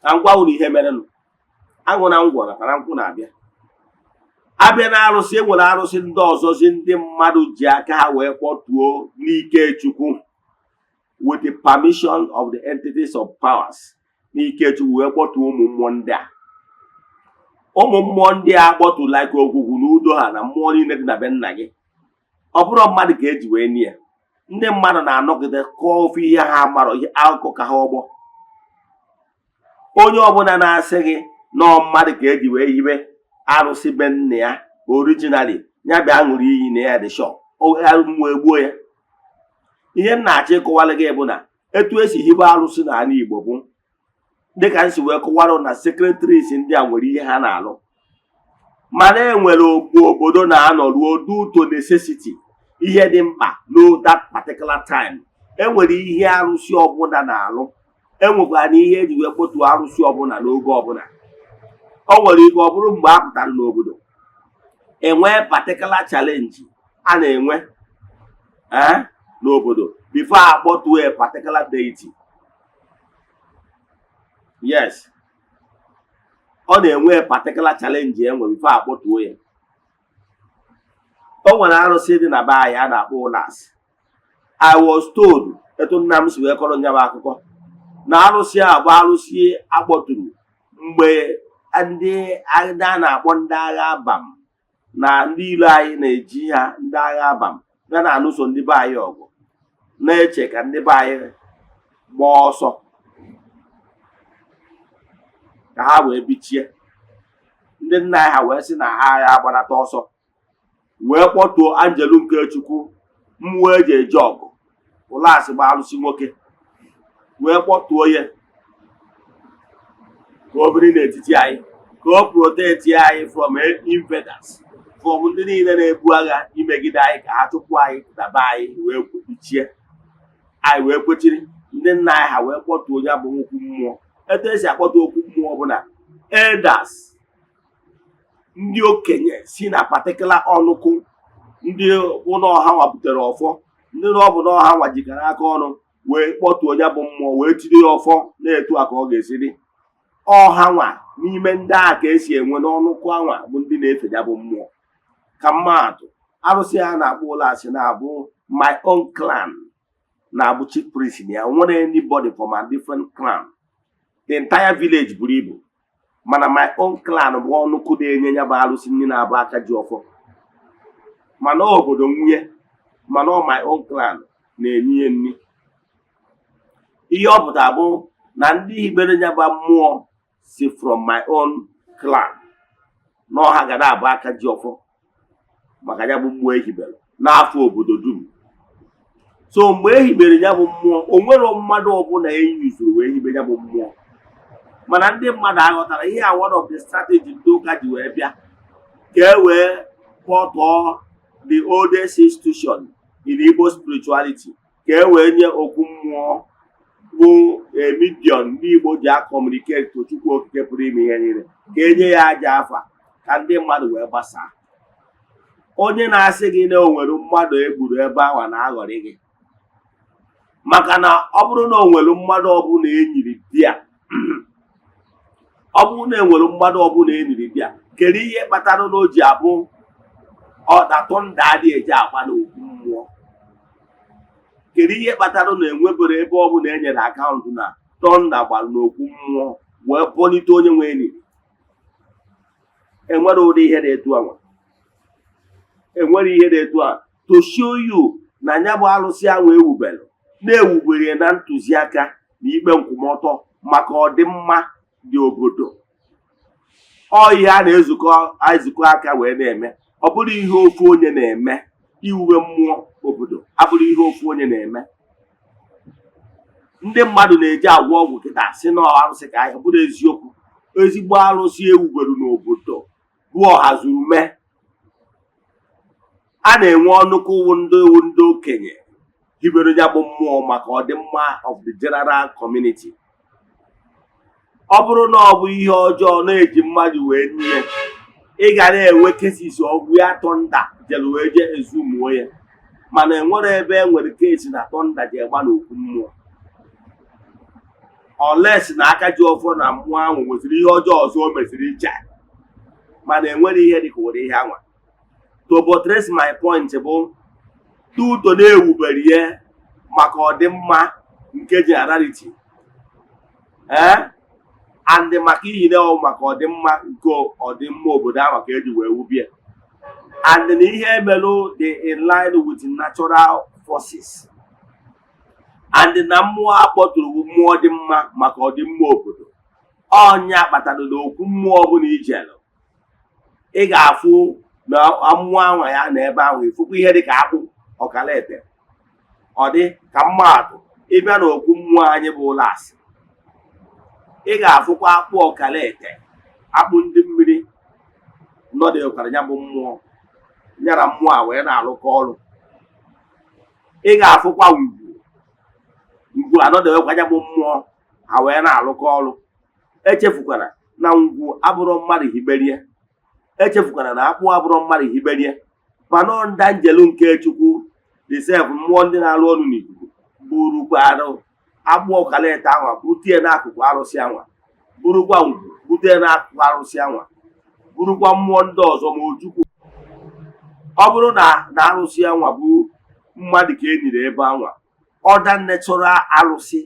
Na ngwa ụlọ ihe merenụ, aṅụ na ngwọ natara nkwụ na-abịa. Abịa na arụsị, enwere arụsị ndị ọzọzi ndị mmadụ ji aka ha wee kpọtuo n'ike Chukwu with the permission of the entities of powers. N'ike Chukwu wee kpọtuo ụmụ mmụọ ndị a. Ụmụ mmụọ ndị a kpọtu like ogwugwu na udo ha na mmụọ niile dị na be nna gị. Ọ bụrụ mmadụ ka eji wee nie. Ndị mmadụ na-anọgide kọọ ofe ihe ha mara, ihe akụkọ ka ha ọgbọ. Onye ọbụla na-asị gị nọọ mmadụ ka eji wee hibe arụsị be nna ya originally, ya bịa ṅụrụ iyi na ya dị shọ, wee gbuo ya. Ihe m na-achọ ịkọwalụ gị bụ na etu esi hibe arụsị n'ala Igbo bụ dịka nsi wee kọwarụ na secretaries ndị a nwere ihe ha na-alụ, mana enwere obodo na-anọ ruo due to necessity, ihe dị mkpa no that particular time. Enwere ihe arụsị ọbụla na-alụ, enwekwara na ihe eji wee kpọtuo arụsị ọbụla n'oge ọbụla. O nwere ike ọ bụrụ mgbe a pụtara n'obodo enwee particular challenge a na-enwe n'obodo before akpọtuo a particular deity. Yes, ọ na-enwe particular challenge enwe before akpọtuo ya. O nwere arụsị dị na be anyị a na-akpọ ụlas. I was told, etu nna m si wee kọrọ nya bụ akụkọ, na arụsị a bụ arụsị akpọturu mgbe ndị a na-akpọ ndị agha abam na ndị ilo anyị na-eji ha ndị agha abam ya na-anụso ndị be anyị ọgụ na-eche ka ndị be anyị gbaa ọsọ ka ha wee bichie. Ndị nna anyị ha wee sị na ha agha agbanata ọsọ wee kpọtuo Angelu Nkechukwu mmụọ eji eje ọgụ ụlasị gba alụsị nwoke wee kpọtuo ya ka o biri n'etiti anyị ka o proteti anyị from invaders, from ndị niile na-ebu agha imegide anyị ka ha chụpụ anyị daba anyị wee kpuchie anyị wee kwechiri. Ndị nna anyị ha wee kpọtuo ya bụ okwu mmụọ. Etu esi akpọta okwu mmụọ bụ na elders, ndị okenye si na patikula ọnụkụ, ndị bụ na ọha nwa butere ọfọ, ndị na ọ bụ na ọha nwa jikọrọ aka ọnụ wee kpọtuo ya bụ mmụọ wee tiri ya ọfọ na-etu a ka ọ ga-esi dị. Ọha nwa n'ime ndị a ka esi enwe n'ọnụkụ anwa bụ ndị na-efe ya bụ mmụọ. Ka mmadụ arụsị ha na-akpọ ụlọ asị na-abụ my own clan na-abụ chief priest ya, nwere anybody from a different clan. The entire village buru ibu, mana my own clan bụ ọnụkụ na-enye ya bụ arụsị nri na-abụ aka ji ọfọ, mana obodo nwunye, mana ọ my own clan na-enye nri. Ihe ọ pụtara bụ na ndị hibere ya bụ mmụọ si from my own clan na ọha ga na-abụ aka ji ọfọ maka ya bụ mmụọ ehibere n'afọ obodo dum. So mgbe ehibere ya bụ mmụọ, o nwere mmadụ ọbụla eyuzuru wee hibe ya bụ mmụọ, mana ndị mmadụ aghọtara ihe a one of the strategy ndị ụka ji wee bịa ka e wee kpọtọọ the oldest institution in Igbo spirituality, ka e wee nye okwu mmụọ bụ medium ndị Igbo ji akọmuniketi to Chukwu okike pụrụ ime ihe niile, ka enye ya aja afa ka ndị mmadụ wee gbasaa. Onye na-asị gị na o nwere mmadụ egburu ebe ahụ na-aghọrị gị, maka na ọ bụrụ na o nwere mmadụ ọbụla enyiri bịa ọ bụrụ na enwere mmadụ ọbụla enyiri bịa, kedu ihe kpatara na o ji abụ ọdatụ nda adị eji agba n'okwu mmụọ? Kedu ihe kpatara na enwebere ebe ọbụla enyere akaụntụ na tọnda gbara n'okwu mmụọ wee pọlite onye nwe enyi? Enwere ụdị ihe na-etu anwa, enwere ihe na-etu a to show you na ya bụ arụsị ahụ ewubere na-ewubere na ntụziaka na ikpe nkwụmọtọ maka ọdịmma dị obodo. Ọ ihe a na-ezukọ aka wee na-eme, ọ bụrụ ihe ofu onye na-eme. Iwube mmụọ obodo abụrụ ihe ofu onye na-eme. Ndị mmadụ na-eji agwọ ọgwụ kịta si na arụsị ka ahịa, bụrụ eziokwu. Ezigbo arụsị ewubere n'obodo bụ ọhazurume. A na-enwe ọnụkụ ndị okenye hibere ya bụ mmụọ maka ọdịmma of the general community. Ọ bụrụ na ọ bụ ihe ọjọọ na-eji mmadụ wee nye, ị ga na-enwe kesis ọgwụ ya tọnda jere wee je ezumuo ya, mana enwere ebe e nwere kesi na tọnda ji egba n'okwu mmụọ. Oles na aka ji ọfọ na mmụọ ahụ nweziri ihe ọjọọ ọzọ o mesiri iche, mana enwere ihe dịka ụdị ihe anwa. To buttress my point bụ tuto na-ewubere ihe maka ọdịmma nke generality, and maka iyi na maka ọdịmma nke ọdịmma obodo ahụ ka eji wee wubie, and na ihe emelụ dị in line with natural forces, and na mmụọ akpọtụrụ mmụọ dị mma maka ọdịmma obodo. Ọnya kpatara na okwu mmụọ ọbụla ijelụ, ị ga-afụ na mmụọ anwa ya na ebe ahụ ifukwa ihe dịka akpụ ọkala ete. Ọ dị ka mmadụ ịbịa na okwu mmụọ anyị bụ ụlọ asị, ị ga-afụkwa akpụ ọkala ete, akpụ ndị mmiri nọdụkwara ya bụ mmụọ, nyara mmụọ a wee na-arụkọ ọrụ. Ị ga-afụkwa ngwu anọdụkwa ya bụ mmụọ ha wee na-arụkọ ọrụ. Echefukwara na ngwu abụrụ mmadụ hiberie, echefukwara na akpụ abụrụ mmadụ hiberie, mana ndị Angelu Nkechukwu disef mmụọ ndị na-arụ ọrụ n'ikuku burukwarụ akpụ ọkala ete anwa butie n'akụkụ arụsị anwa, burukwa ngwu butie n'akụkụ arụsị anwa, burukwa mmụọ ndị ọzọ ma Ojukwu. Ọ bụrụ na arụsị anwa bụ mmadụ ka e nyere ebe anwa, ọda natural arụsị,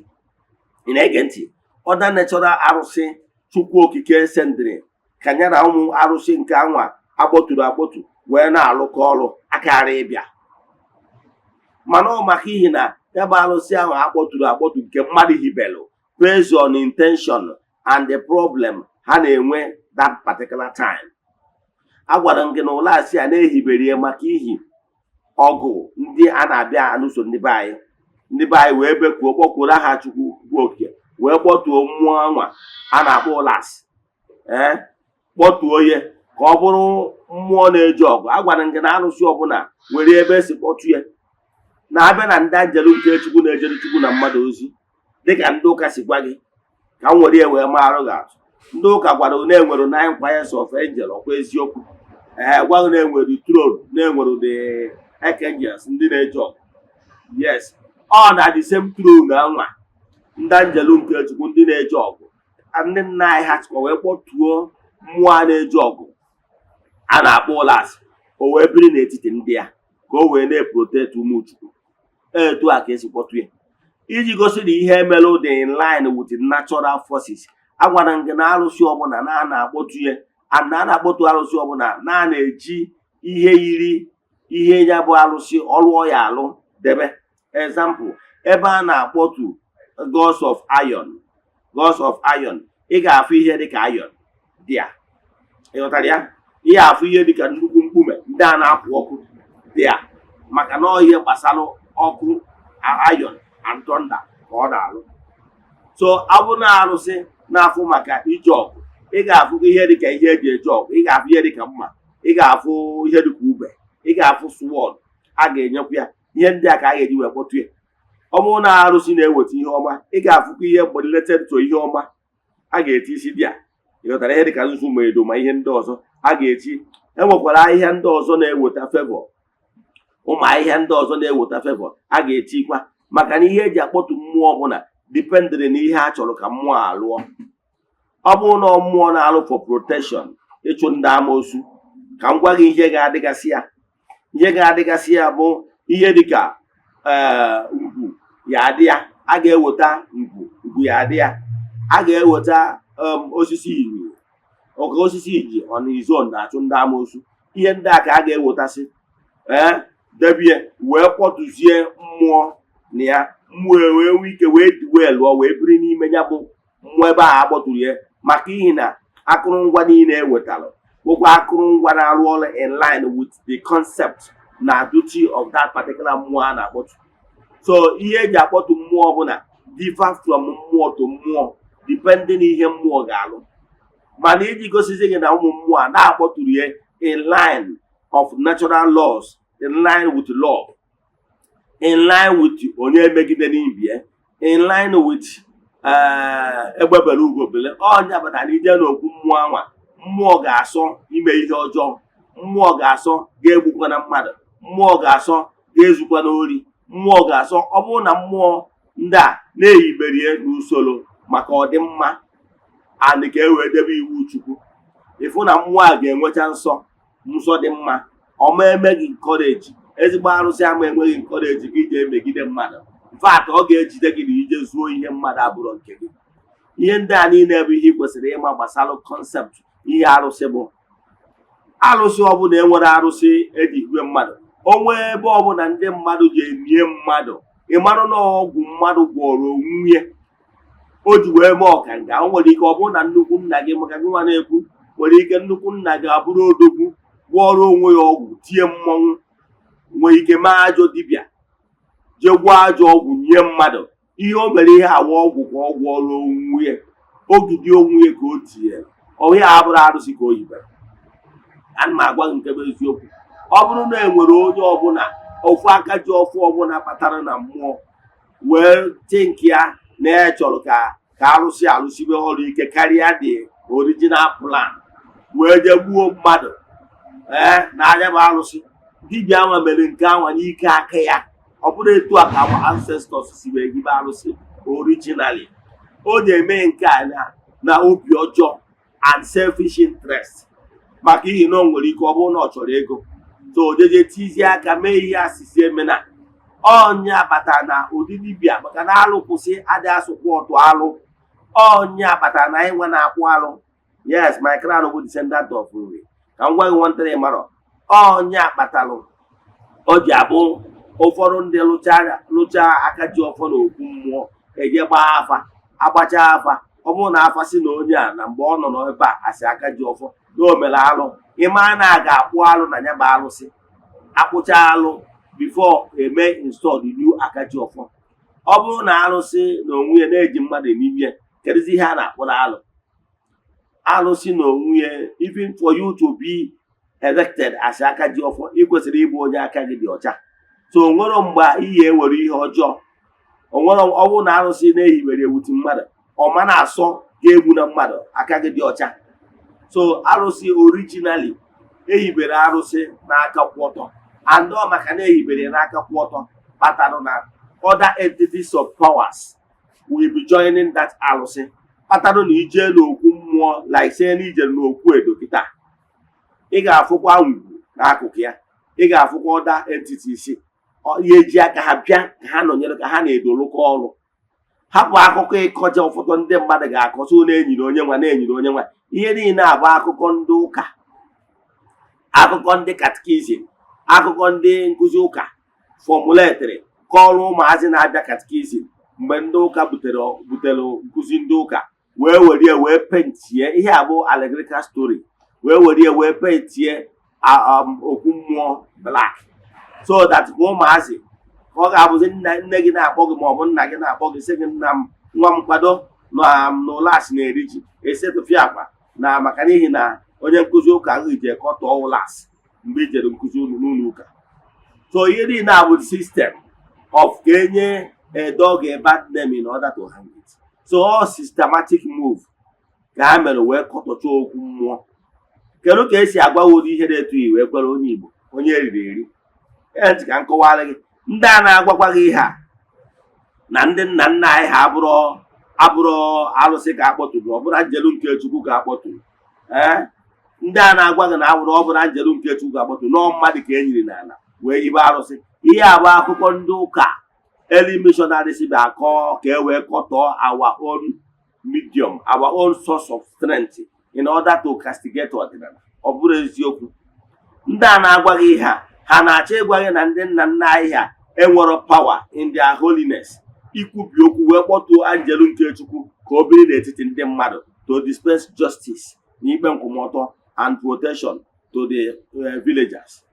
ị na-ege ntị, ọda natural arụsị Chukwu okike sendịrị ka ya na ụmụ arụsị nke anwa agbọturu agbọtu wee na-alụkọ ọrụ akara ịbịa. Mana ọ maka ihi na ya bụ arụsị ahụ agbọturu agbọtu nke mmadụ hibelụ based on intention and the problem ha na-enwe that particular time. Agwara m gị na ụlọ asị a na-ehibere ya maka ihi ọgụ ndị a na-abịa anụso ndị be anyị. Ndị be anyị wee bekuo kpọkwuru aha Chukwu okike wee kpọtuo mmụọ anwa a na-akpọ ụlasị kpọtuo ya ka ọ bụrụ mmụọ na-eje ọgụ. Agwara m gị na arụsị ọbụla nwere ebe esi kpọtu ya. Na-abịa na ndị anjelu nke Chukwu na-ejere Chukwu na mmadụ ozi dịka ndị ụka si gwa gị ka m were ya wee marụ gị atụ. Ndị ụka gwara na-enwere 9 choirs of angel, ọkwa eziokwu. Gwa na-enwere throne, na-enwere the archangels ndị na-eje ọgụ. Yes, ọ na the same throne anwa ndị anjelu nke Chukwu ndị na-eje ọgụ ndị nna anyị ha chịkwa wee kpọtuo mmụọ a na-eje ọgụ a na-akpọ ụlasị, o wee biri n'etiti ndị ya ka o wee na-eprotect ụmụ Chukwu. Etu a ka esi kpọtụ ya iji gosi na ihe emelụ dị in line with natural forces. Agwara m gị na arụsị ọbụla na a na-akpọtụ ya and a na-akpọtụ arụsị ọbụla na a na-eji ihe yiri ihe ya bụ arụsị ọlụọ ya alụ debe. Example, ebe a na-akpọtụ gods of iron, ị ga-afụ ihe dịka iron dị ya. Ịghọtara ya? Ị ga-afụ ihe dịka nnukwu mkpume ndị a na-apụ ọkụ dị ya, maka na ihe gbasara ọkụ iron and thunder ka ọ na-alụ. So abụ na arụsị na-afụ maka ije ọgụ, ị ga-afụ ihe dịka ihe eji eje ọgụ, ị ga-afụ ihe dịka mma, ị ga-afụ ihe dịka ube, ị ga-afụ sword a ga-enyekwu ya. Ihe ndị a ka a ga-eji wee kpọtụ ya. Ọ bụrụ na arụsị na-eweta ihe ọma, ị ga-afụkwa ihe related to ihe ọma a ga-eti isi dị ya. Ịghọtara ihe dịka nzu ma edo ma ihe ndị ọzọ a ga-eti. Enwekwara ahịhịa ndị ọzọ na-eweta favor, ụmụ ahịhịa ndị ọzọ na-eweta favor a ga-etikwa, maka na ihe eji akpọtụ mmụọ ọbụla dipendịrị na ihe a chọrọ ka mmụọ alụọ. Ọ bụrụ na mmụọ na-alụ for protection, ịchụ ndị amoosu, ka m gwa gị ihe ga-adịgasị ya. Ihe ga-adịgasị ya bụ ihe dịka ugwu ya adị ya, a ga-eweta ugwu ya adị ya. A ga-eweta osisi iri, oke osisi iji ọnizon na-achụ ndị amoosu. Ihe ndị a ka a ga-ewetasị debie wee kpọtụzie mmụọ na ya. Mmụọ wee nwee ike wee diwe lụọ wee biri n'ime ya bụ mmụọ ebe a akpọtụrụ ya, maka ihi na akụrụngwa niile ewetara bụkwa akụrụngwa na-arụ ọrụ in line with the concept na duty of that particular mmụọ a na-akpọtụ. So ihe eji akpọtụ mmụọ ọbụla differ from mmụọ to mmụọ depending ihe mmụọ ga-alụ. Mana iji gosizi gị na ụmụ mmụọ a na-akpọtụrụ ya in line of natural laws, in line with law, in line with onye megide n'ibie, in line with egbebere ugobele. Ọnya batara ije n'okwu mmụọ anwa, mmụọ ga-asọ ime ihe ọjọọ, mmụọ ga-asọ ga-egbukwa na mmadụ, mmụọ ga-asọ ga-ezukwa n'ori, mmụọ ga-asọ. Ọ bụrụ na mmụọ ndị a na-eyiberie n'usoro maka ọdịmma and ka e wee debe iwu Chukwu, ịfụ na mmụọ a ga-enwecha nsọ dị mma. Ọma eme gị nkọreji. Ezigbo arụsị ama enweghị nkọreji gị ije emegide mmadụ. Mfat ọ ga-ejide gị na ije zuo ihe mmadụ abụrụ nke gị. Ihe ndị a niile bụ ihe ị kwesịrị ịma gbasara kọnsept ihe arụsị bụ. Arụsị ọbụla enwere arụsị eji hue mmadụ, onwe ebe ọbụla ndị mmadụ ji emie mmadụ, ịmarụ na ọgwụ mmadụ gwọrọ onwunye o ji wee mee ọkanga. O nwere ike ọ bụrụ na nnukwu nna gị, maka gị nwa na-ekwu, nwere ike nnukwu nna gị abụrụ odogwu gwọrọ onwe ya ọgwụ, tie mmọnwụ, nwere ike mee ajọ dibịa jee gwọọ ajọ ọgwụ nye mmadụ. Ihe o mere ihe awa ọgwụ ka ọ gwọrọ onwunye, ogidi onwunye ka o tinye, ọhịa abụrụ arụsị ka o yibere. Ana m agwa gị nke bụ eziokwu. Ọ bụrụ na e nwere onye ọbụla ofu aka ji ọfụ ọbụla batara na mmụọ wee tinki ya na ya chọrọ ka arụsị alụsibe ọrụ ike karịa dị original plan, wee jee gbuo mmadụ na anya bụ arụsị, dibịa anwa mere nke anwa n'ike aka ya. Ọ bụrụ etu a ka our ancestors si wee gibe arụsị originally. O na-eme nke a na obi ọjọọ and selfish interest, maka ihi na o nwere ike ọ bụrụ na ọ chọrọ ego, so ojeje tizie aka mee ihe asịsị emena. Ọnya bata na ụdị dibịa, maka na alụ kwụsị adị asụkwa ọtụ alụ. Ọnya bata na ịnwe na-akwụ alụ Yes, my crown bụ descendant of Nri. Ka m gwa gị nwantịrị mara onye akpatalụ o ji abụ ụfọdụ ndị lụchaa aka ji ọfọ na okwu mmụọ eje gbaa afa agbacha afa ọ bụrụ na afa si na onye a na mgbe ọ nọ n'ebe a asị aka ji ọfọ na o mere alụ ịma na a ga-akpụ alụ na ya bụ alụsị akpụcha alụ before eme install the new aka ji ọfọ. Ọ bụrụ na alụsị na onwe ya na-eji mmadụ n'ime kedụzi ihe a na-akpụrụ alụ alụsị na onwe ya. Even for you to be elected as aka ji ọfọ ị kwesịrị ịbụ onye aka gị dị ọcha. So onwere mgbe iyi ewere ihe ọjọọ onwere ọnwụ na arụsị na-ehibere ewuti mmadụ ọma na-asọ ga-egbu na mmadụ aka gị dị ọcha. So arụsị originally ehibere arụsị n'aka kwụ ọtọ and ọ maka na ehibere n'aka kwụ ọtọ kpatara na other entities of powers will be joining that arụsị kpatara na ije n'okwu mmụọ like say na ije n'okwu edo kịta ị ga-afụkwa ngwu n'akụkụ ya ị ga-afụkwa other entities ihe eji aka ha bịa ka ha nọnyere ka ha na-edolụkọ ọrụ. Hapụ akụkọ ịkọja ụfọdụ ndị mmadụ ga-akọsụ na-enyi na onye nwa na-enyi na onye nwa. Ihe niile abụ akụkọ ndị ụka, akụkọ ndị katikizim, akụkọ ndị nkụzi ụka fọmuletịrị kọọrọ ụmụazị na-abịa katikizim mgbe ndị ụka butere nkụzi ndị ụka wee were wee pentie ihe abụ allegorical story wee were wee pentie okwu mmụọ black so that ụmụazị ọ ga-abụzi nne gị na-akpọ gị maọbụ nna gị na-akpọ gị sị gị nna m nwa m kwado n'ụlọ asị na-eri ji esetụfie akpa na maka n'ihi na onye nkụzi ụka ahụ ije kọtụọ ụlọ asị mgbe i jere nkụzi n'ụlọ ụka. So ihe niile abụ system of ka enye a dog a bad name in order to hang it. So all systematic move ka ha mere wee kọtọcha okwu mmụọ. Kedu ka esi agwawodo ihe na-etu iwe kwere onye Igbo onye eriri eri ntị ka nkọwara gị ndị a na-agwakwa gị ihe a na ndị nna nna anyị ha abụrụ arụsị ka akpọtụrụ ọbụla njelu nke Chukwu ka akpọtụrụ ndị a na-agwa gị na abụrụ ọbụla njelu nke Chukwu ka akpọtụrụ nọọ mmadụ ka e nyiri n'ala wee ibe arụsị. Ihe abụ akụkọ ndị ụka early missionaries bụ akọ ka e wee kọtọọ our own medium our own source of strength in order to castigate ọdịnala. Ọ bụrụ eziokwu ndị a na-agwa gị ihe ha na-achọ ịgwa gị na ndị nna nna anyị ha enwero power in their holiness ikwubi okwu wee kpọtuo anjelu nke Chukwu ka o biri n'etiti ndị mmadụ to dispense justice na ikpe nkwụmọtọ and protection to the villagers.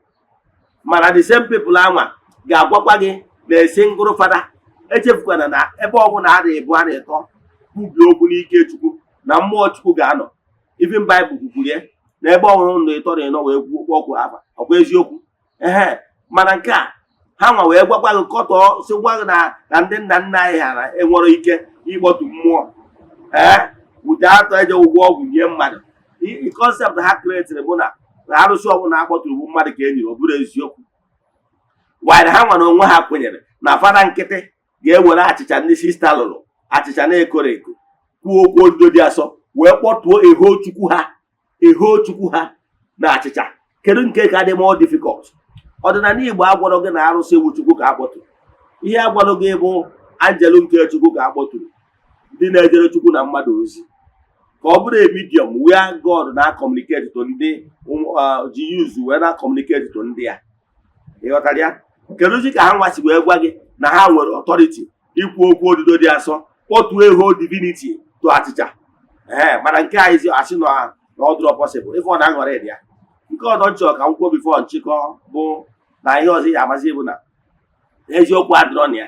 Mana the same people anwa ga-agwakwa gị na-esi ngụrụ fada echefukwana na ebe ọbụla a na-ebu a na-etọ kwubi okwu n'ike Chukwu na mmụọ Chukwu ga-anọ. Even Bible kwukwuru ya na ebe ọhụrụ na ịtọ na ịnọ wee kwuo okwu afa ọkwa eziokwu mana nke a ha nwa wee gwakwa gị kọtọọ si gwa gị na ndị nna nna anyị ha enwere ike ịkpọtụ mmụọ wute atọ eje ụgwọ ọgwụ nye mmadụ. Kọnsept ha kreetịrị bụ na arụsị ọbụla akpọtụrụ bụ mmadụ ka e nyere ọ bụrụ eziokwu. Wanyị ha nwa na onwe ha kwenyere na fada nkịtị ga-ewere achịcha ndị sista lụrụ achịcha na-ekoro eko kwuo okwu ndo dị asọ wee kpọtụọ eho Chukwu ha na achịcha. Kedu nke ka dị more difficult? Ọdịnala Igbo agwọrọ gị na arụsị ewu Chukwu ka akpọtụrụ. Ihe agwọrọ gị bụ anjelu nke Chukwu ka akpọtụrụ ndị na-ejere Chukwu na mmadụ ozi ka ọ bụrụ a medium where God na-communicate to ndị ji use wee na-communicate to ndị ya. Ịghọtara ya? Kedụzi ka ha nwasi wee gwa gị na ha nwere authority ikwu okwu odido dị asọ kpọtụọ eho divinity to achịcha mana nke a ezi asị na ọ dụrọ possible ife ọ na-aṅụrị dị ya. Nke ọdọ nchọ ka m kwuo bifo nchịkọ bụ na ihe ọzọ ya amazi bụ na eziokwu adịrọ na ya.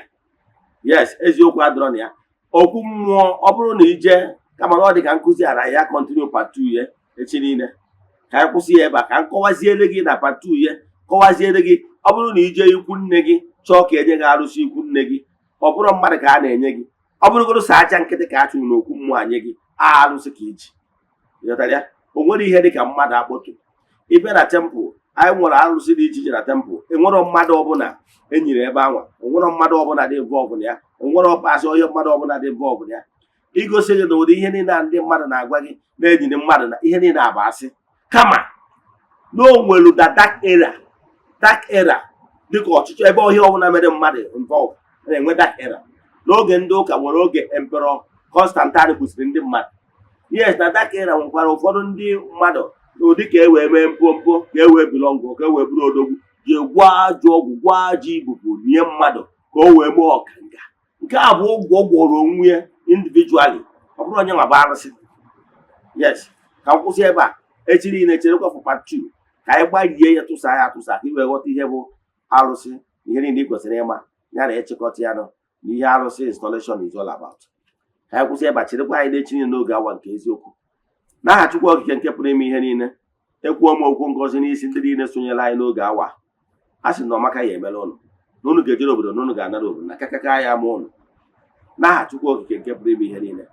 Yes, eziokwu adịrọ na ya. Okwu mmụọ ọ bụrụ na ije kama na ọ dị ka nkụzi ara ya continue part 2 ya echi niile ka anyị kwụsị ya ebe a ka m kọwaziere gị na part 2 ya kọwaziere gị ọ bụrụ na ije ikwu nne gị chọọ ka enye gị arụsị ikwu nne gị ọ bụrụ mmadụ ka a na-enye gị ọ bụrụgoro sa aja nkịtị ka a chụrụ n'okwu mmụọ anye gị arụsị ka iji. Ịghọtara ya? O nwere ihe dị ka mmadụ akpọtụ ibe na tempụl anyị nwere arụsị dị iche iche na tempụl enwero mmadụ ọbụla enyere ebe anwa onwero mmadụ ọbụla dị involved na ya onwere ọkpasị onye mmadụ ọbụla dị involved na ya igosi gị na ụdị ihe niile a ndị mmadụ na-agwa gị na-enyere mmadụ na ihe niile abụ asị kama na o nwere dark era dịka ọchịchọ ebe ọhịa ọbụla mere mmadụ involved na-enwe dark era. N'oge ndị ụka nwere oge Emperor Constantine gbusiri ndị mmadụ yes na that era nwekwara ụfọdụ ndị mmadụ n'ụdị ka e wee mee mpompo ka e wee bilọngụ ka e wee bụrụ odogwu ji gwa ajọ ọgwụ gwa ajọ ibubo nye mmadụ ka o wee mee ọkanga. Nke a bụ ụgwọ ọ gwọrọ onwe ya individually, ọ bụrụ onye nwa bụ arụsị. Yes, ka m kwụsị ebe a. Echi niile cherekwa for part 2 ka anyị gbalie ya tụsa ya atụsa ka ị wee ghọta ihe bụ arụsị, ihe niile ị kwesịrị ịma ya na ịchịkọta ya nọ na ihe arụsị installation is all about. Ka anyị kwụsị ebe a, cherekwa anyị n'echi niile n'oge awa nke eziokwu. N'aha Chukwu Okike nke pụrụ ime ihe niile, ekwuo m okwu ngọzi n'isi ndị niile sonyere anyị n'oge awa. A sị na ọmaka ya emela ụnụ na ụnụ ga-ejere obodo na ụnụ ga-anara obodo na kakaka ya ama ụnụ. N'aha Chukwu Okike nke pụrụ ime ihe niile.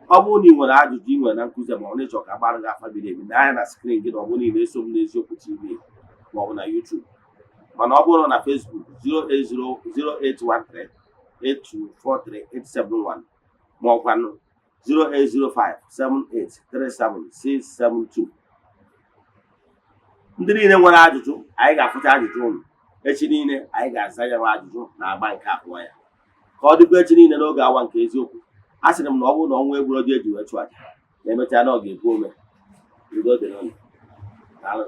Ọ bụrụ na ị nwere ajụjụ ị nwere na nkụzi ma ọ na ịchọ ka agbara gị afa biri ebi n'anya na skrin gị na ọ bụrụ na ị na-eso m n'Eziokwu TV ma ọ bụ na YouTube, mana ọ bụrụ na Facebook 0800813824371 ma ọ kwanụ 08057837672. Ndị niile nwere ajụjụ anyị ga-afụcha ajụjụ ụnụ echi niile, anyị ga-aza ya nwa ajụjụ na agba nke abụọ ya ka ọ dịkwa echi niile n'oge awa nke eziokwu. A sịrị m na ọ bụrụ na ọnwa egburu ọjọọ eji wee chụọ aja na emechaa na ọ ga-ebu ome. Udo dịrị unu. Daalụ.